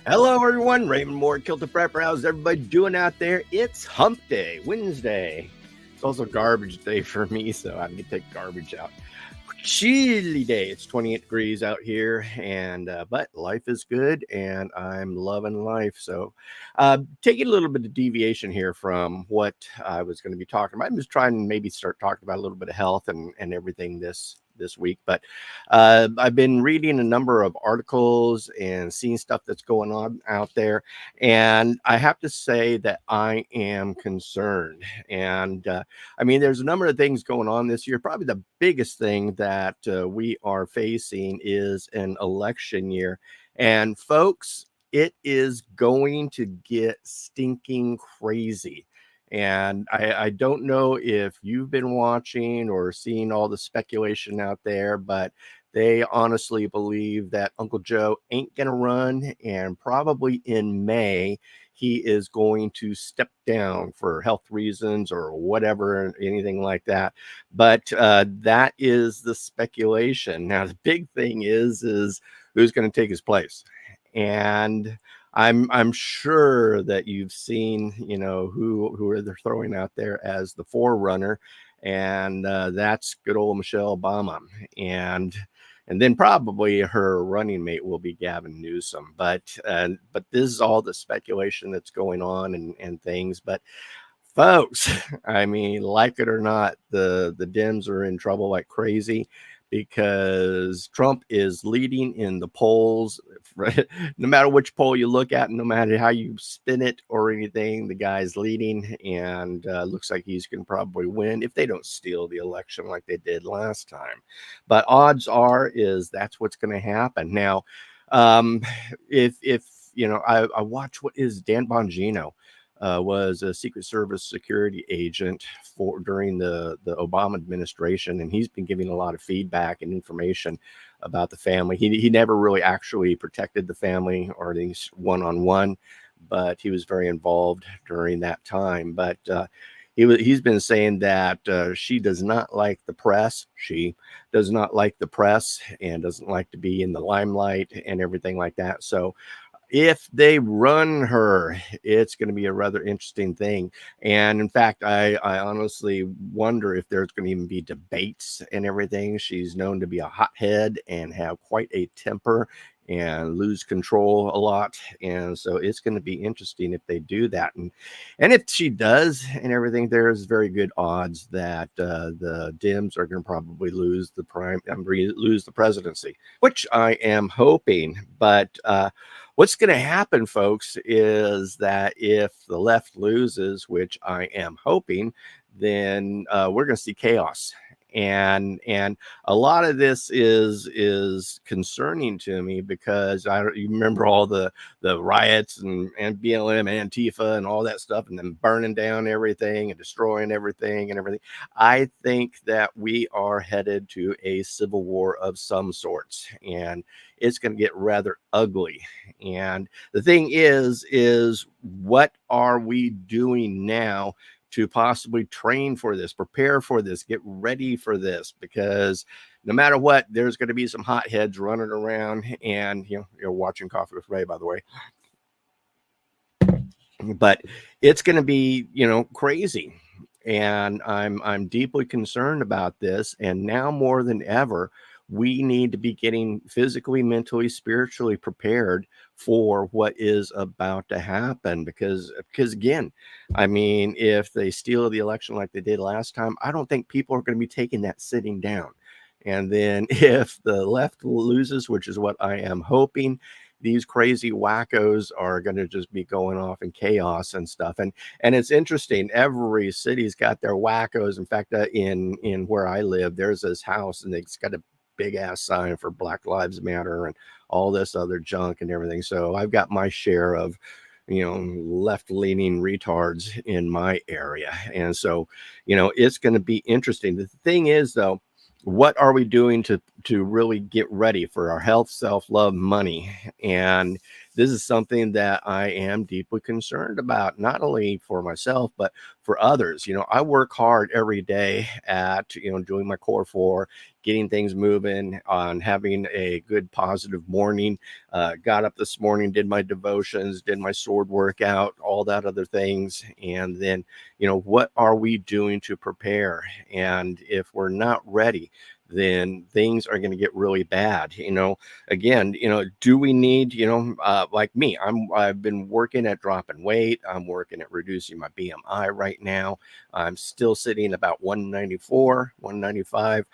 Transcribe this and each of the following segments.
Hello, everyone. Raymond Mhor, Kilted Prepper. How's everybody doing out there? It's Hump Day, Wednesday. It's also garbage day for me, so I can take garbage out. Chilly day. It's 28 degrees out here, and but life is good, and I'm loving life. So, taking a little bit of deviation here from what I was going to be talking about. I'm just trying to maybe start talking about a little bit of health and everything this week. But I've been reading a number of articles and seeing stuff that's going on out there, and I have to say that I am concerned. And I mean, there's a number of things going on this year. Probably the biggest thing that we are facing is an election year. And folks, it is going to get stinking crazy. And I don't know if you've been watching or seeing all the speculation out there, but they honestly believe that Uncle Joe ain't going to run. And probably in May, he is going to step down for health reasons or whatever, anything like that. But that is the speculation. Now, the big thing is who's going to take his place. And I'm sure that you've seen, who are they throwing out there as the forerunner, and that's good old Michelle Obama, and then probably her running mate will be Gavin Newsom. But this is all the speculation that's going on and things. But folks, I mean, like it or not, the Dems are in trouble like crazy because Trump is leading in the polls. No matter which poll you look at, no matter how you spin it or anything, the guy's leading, and looks like he's going to probably win if they don't steal the election like they did last time. But odds are is that's what's going to happen. Now, if I watch what is Dan Bongino. Was a Secret Service security agent during the Obama administration, and he's been giving a lot of feedback and information about the family. He never really actually protected the family or things one-on-one, but he was very involved during that time. But he's been saying that she does not like the press. She does not like the press and doesn't like to be in the limelight and everything like that. So if they run her, it's going to be a rather interesting thing. And in fact, I honestly wonder if there's going to even be debates and everything. She's known to be a hothead and have quite a temper and lose control a lot. And so it's going to be interesting if they do that. And if she does and everything, there's very good odds that the Dems are going to probably lose the presidency, which I am hoping. But what's going to happen, folks, is that if the left loses, which I am hoping, then we're going to see chaos. And a lot of this is concerning to me because you remember all the riots and BLM and Antifa and all that stuff, and then burning down everything and destroying everything and everything. I think that we are headed to a civil war of some sorts, and it's going to get rather ugly. And the thing is what are we doing now to possibly train for this, prepare for this, get ready for this? Because no matter what, there's going to be some hotheads running around. And you're watching Coffee with Ray, by the way. But it's going to be crazy, and I'm deeply concerned about this. And now more than ever, we need to be getting physically, mentally, spiritually prepared for what is about to happen. Because again, I mean, if they steal the election like they did last time, I don't think people are going to be taking that sitting down. And then if the left loses, which is what I am hoping, these crazy wackos are going to just be going off in chaos and stuff. And it's interesting. Every city's got their wackos. In fact, in where I live, there's this house, and it's got a big ass sign for Black Lives Matter and all this other junk and everything. So I've got my share of left-leaning retards in my area. And so it's going to be interesting. The thing is, though, what are we doing to really get ready for our health, self-love, money? And this is something that I am deeply concerned about, not only for myself, but for others. I work hard every day at, doing my core four, getting things moving, on having a good positive morning. Got up this morning, did my devotions, did my sword workout, all that other things. And then, what are we doing to prepare? And if we're not ready, then things are going to get really bad. Again, do we need, like me, I've been working at dropping weight. I'm working at reducing my BMI right now. I'm still sitting about 194, 195,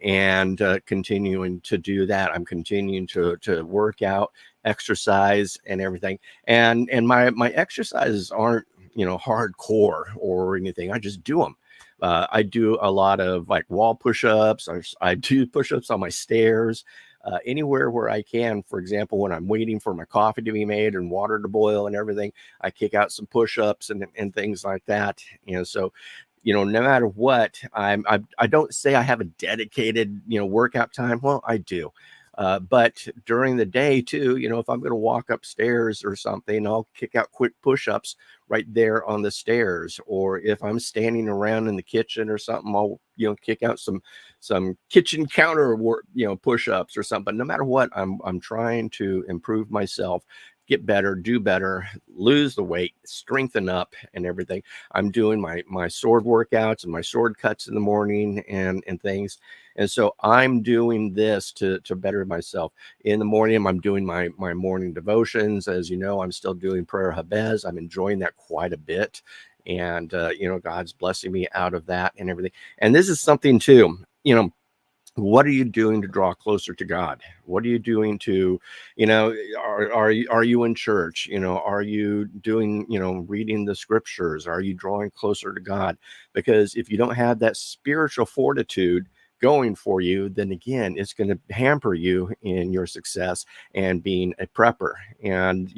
and continuing to do that. I'm continuing to work out, exercise, and everything. And my exercises aren't, hardcore or anything. I just do them. I do a lot of like wall push-ups. I do push-ups on my stairs, anywhere where I can. For example, when I'm waiting for my coffee to be made and water to boil and everything, I kick out some push-ups and things like that. So, no matter what, I don't say I have a dedicated, workout time. Well, I do. But during the day too, if I'm going to walk upstairs or something, I'll kick out quick push-ups right there on the stairs. Or if I'm standing around in the kitchen or something, I'll, kick out some kitchen counter work, push-ups or something. But no matter what, I'm trying to improve myself, get better, do better, lose the weight, strengthen up and everything. I'm doing my sword workouts and my sword cuts in the morning and things. And so I'm doing this to better myself. In the morning, I'm doing my morning devotions. As you know, I'm still doing prayer habez. I'm enjoying that quite a bit. And, God's blessing me out of that and everything. And this is something too, what are you doing to draw closer to God? What are you doing to, are you in church? Are you doing, reading the scriptures? Are you drawing closer to God? Because if you don't have that spiritual fortitude going for you, then again, it's going to hamper you in your success and being a prepper. And,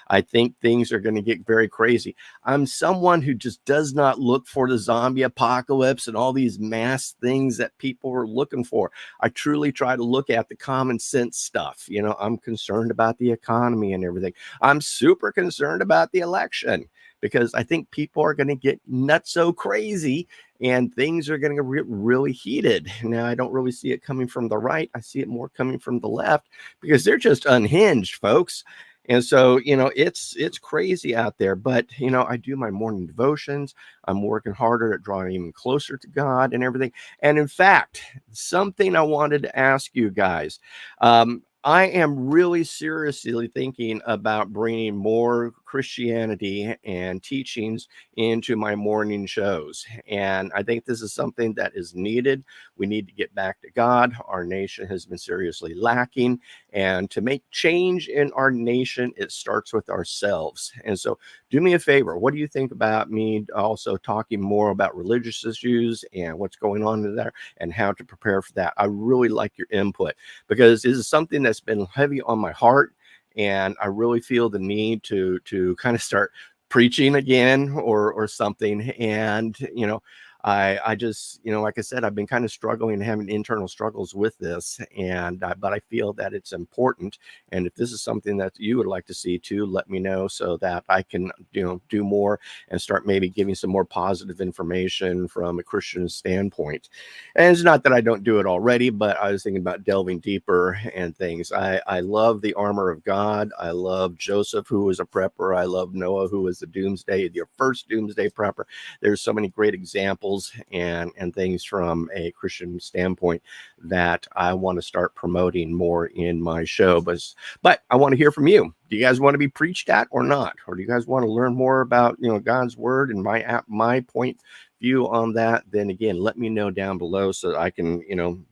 I think things are going to get very crazy. I'm someone who just does not look for the zombie apocalypse and all these mass things that people are looking for. I truly try to look at the common sense stuff. I'm concerned about the economy and everything. I'm super concerned about the election because I think people are going to get nuts so crazy and things are going to get really heated. Now, I don't really see it coming from the right. I see it more coming from the left because they're just unhinged, folks. And so, it's crazy out there. But, I do my morning devotions. I'm working harder at drawing even closer to God and everything. And in fact, something I wanted to ask you guys. I am really seriously thinking about bringing more Christianity and teachings into my morning shows. And I think this is something that is needed. We need to get back to God. Our nation has been seriously lacking. And to make change in our nation, it starts with ourselves. And so do me a favor. What do you think about me also talking more about religious issues and what's going on there and how to prepare for that? I really like your input because this is something that's been heavy on my heart. And I really feel the need to kind of start preaching again or something. And, I just, like I said, I've been kind of struggling and having internal struggles with this. And, but I feel that it's important. And if this is something that you would like to see too, let me know so that I can, do more and start maybe giving some more positive information from a Christian standpoint. And it's not that I don't do it already, but I was thinking about delving deeper and things. I love the armor of God. I love Joseph, who was a prepper. I love Noah, who was the first doomsday prepper. There's so many great examples and things from a Christian standpoint that I want to start promoting more in my show. But I want to hear from you. Do you guys want to be preached at or not? Or do you guys want to learn more about, God's word and my point view on that? Then again, let me know down below so that I can,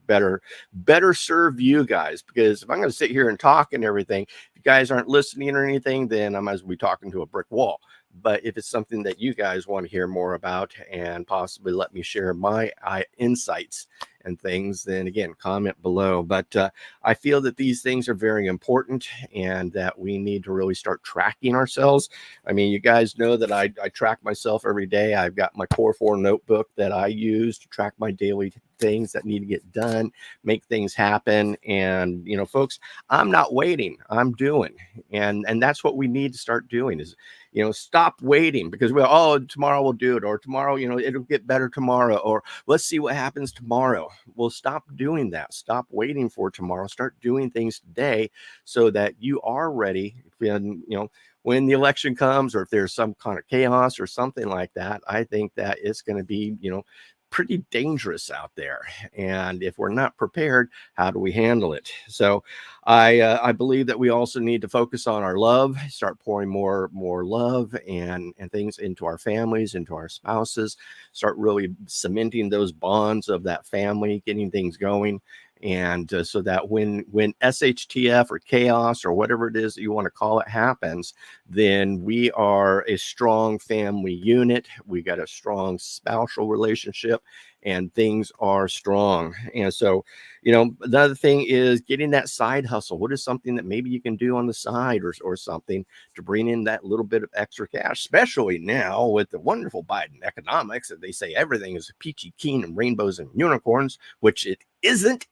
better serve you guys. Because if I'm going to sit here and talk and everything, if you guys aren't listening or anything, then I might as well be talking to a brick wall. But if it's something that you guys want to hear more about and possibly let me share my insights and things, then again, comment below. But I feel that these things are very important and that we need to really start tracking ourselves. I mean, you guys know that I track myself every day. I've got my Core 4 notebook that I use to track my daily things that need to get done, make things happen. And, you know, folks, I'm not waiting, I'm doing. And that's what we need to start doing is, you know, stop waiting because we're, oh, tomorrow we'll do it, or tomorrow, you know, it'll get better tomorrow, or let's see what happens tomorrow. Well, stop doing that. Stop waiting for tomorrow. Start doing things today so that you are ready. And, you know, when the election comes, or if there's some kind of chaos or something like that, I think that it's going to be, you know, pretty dangerous out there. And if we're not prepared, how do we handle it? So I believe that we also need to focus on our love, start pouring more love and things into our families, into our spouses, start really cementing those bonds of that family, getting things going. And so that when SHTF or chaos or whatever it is that you want to call it happens, then we are a strong family unit. We got a strong spousal relationship and things are strong. And so, you know, another thing is getting that side hustle. What is something that maybe you can do on the side or something to bring in that little bit of extra cash, especially now with the wonderful Biden economics that they say everything is peachy keen and rainbows and unicorns, which it isn't.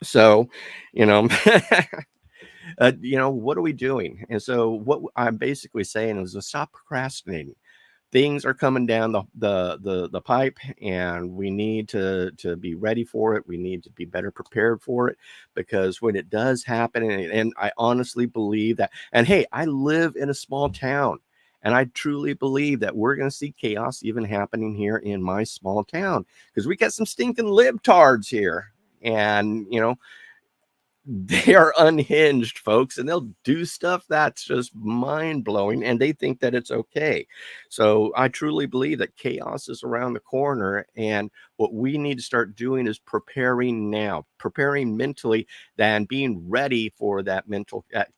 So, you know, you know, what are we doing? And so what I'm basically saying is to stop procrastinating. Things are coming down the pipe, and we need to be ready for it. We need to be better prepared for it, because when it does happen, and I honestly believe that, and hey, I live in a small town, and I truly believe that we're going to see chaos even happening here in my small town, because we got some stinking libtards here. And, you know, they are unhinged, folks, and they'll do stuff that's just mind blowing, and they think that it's okay. So I truly believe that chaos is around the corner, and what we need to start doing is preparing now, preparing mentally, and being ready for that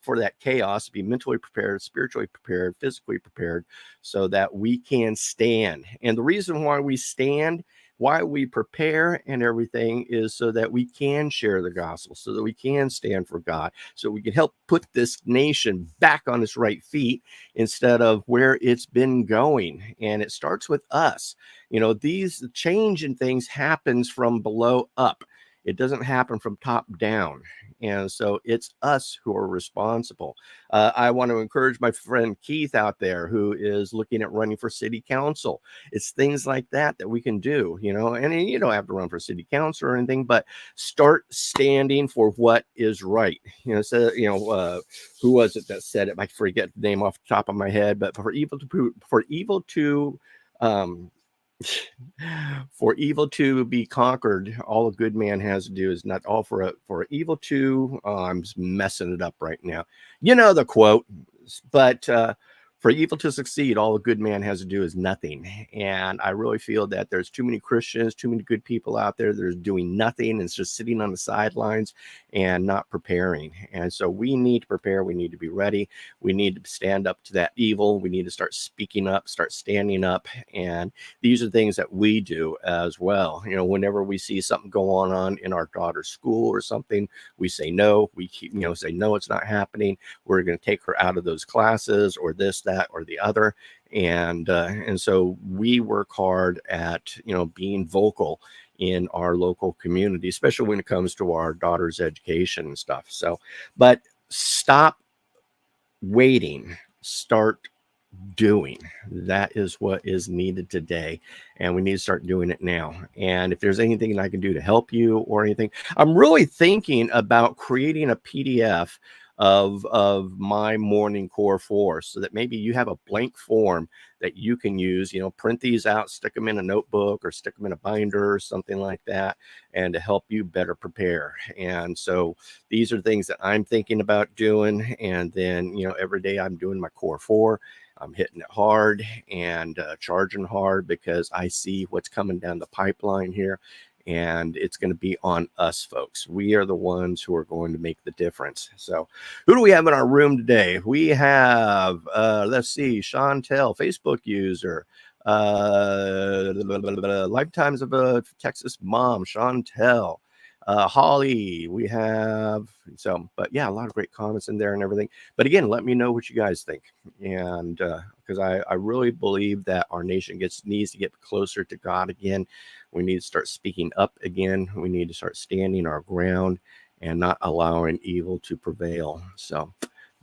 for that chaos. Be mentally prepared, spiritually prepared, physically prepared, so that we can stand. And the reason why we stand, why we prepare and everything, is so that we can share the gospel, so that we can stand for God, so we can help put this nation back on its right feet instead of where it's been going. And it starts with us. You know, these change in things happens from below up. It doesn't happen from top down. And so it's us who are responsible. I want to encourage my friend Keith out there who is looking at running for city council. It's things like that that we can do, you know, and you don't have to run for city council or anything, but start standing for what is right. You know, so, you know, who was it that said it? I forget the name off the top of my head, but um, for evil to be conquered, all a good man has to do is not all for evil to. Oh, I'm messing it up right now. You know the quote, but for evil to succeed, all a good man has to do is nothing. And I really feel that there's too many Christians, too many good people out there that are doing nothing and it's just sitting on the sidelines and not preparing. And so we need to prepare. We need to be ready. We need to stand up to that evil. We need to start speaking up, start standing up. And these are things that we do as well. You know, whenever we see something go on in our daughter's school or something, we say no. We keep, you know, say no, it's not happening. We're going to take her out of those classes, or this, that, or the other. And so we work hard at, you know, being vocal in our local community, especially when it comes to our daughter's education and stuff. So, but stop waiting, start doing. That is what is needed today, and we need to start doing it now. And if there's anything I can do to help you or anything, I'm really thinking about creating a PDF of my morning core 4, so that maybe you have a blank form that you can use, you know, print these out, stick them in a notebook or stick them in a binder or something like that, and to help you better prepare. And so these are things that I'm thinking about doing. And then, you know, every day I'm doing my core 4. I'm hitting it hard and charging hard, because I see what's coming down the pipeline here. and it's going to be on us, folks. We are the ones who are going to make the difference. So who do we have in our room today? We have, let's see, Chantel, Facebook user, Lifetimes of a Texas Mom, Chantel, Holly, we have, so, but yeah, a lot of great comments in there and everything. But again, let me know what you guys think. And because I really believe that our nation needs to get closer to God again. We need to start speaking up again. We need to start standing our ground and not allowing evil to prevail. So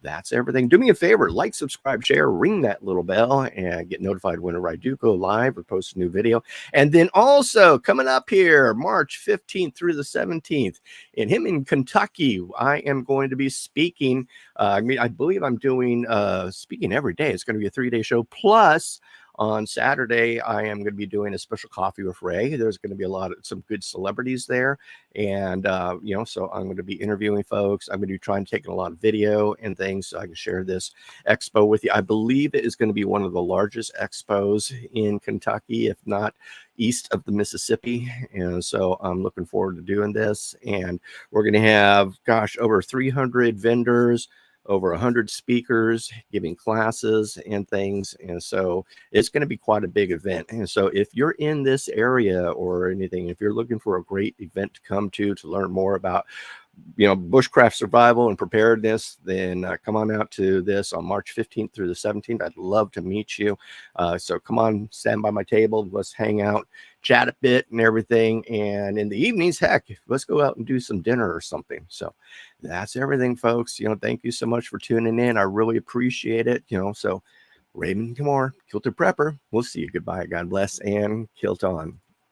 that's everything. Do me a favor, like, subscribe, share, ring that little bell, and get notified whenever I do go live or post a new video. And then also coming up here, March 15th through the 17th, in Kentucky, I am going to be speaking. I believe I'm doing speaking every day. It's going to be a 3-day show. Plus, on Saturday, I am going to be doing a special coffee with Ray. There's going to be some good celebrities there. And, so I'm going to be interviewing folks. I'm going to be trying to take a lot of video and things so I can share this expo with you. I believe it is going to be one of the largest expos in Kentucky, if not east of the Mississippi. And so I'm looking forward to doing this. And we're going to have, over 300 vendors, over 100 speakers giving classes and things. And so it's going to be quite a big event. And so if you're in this area or anything, if you're looking for a great event to come to learn more about, bushcraft survival and preparedness, then come on out to this on March 15th through the 17th. I'd love to meet you. So come on, stand by my table. Let's hang out, chat a bit and everything. And in the evenings, heck, let's go out and do some dinner or something. So that's everything, folks. Thank you so much for tuning in. I really appreciate it. So Raymond, Mhor, Kilted Prepper. We'll see you. Goodbye. God bless, and kilt on.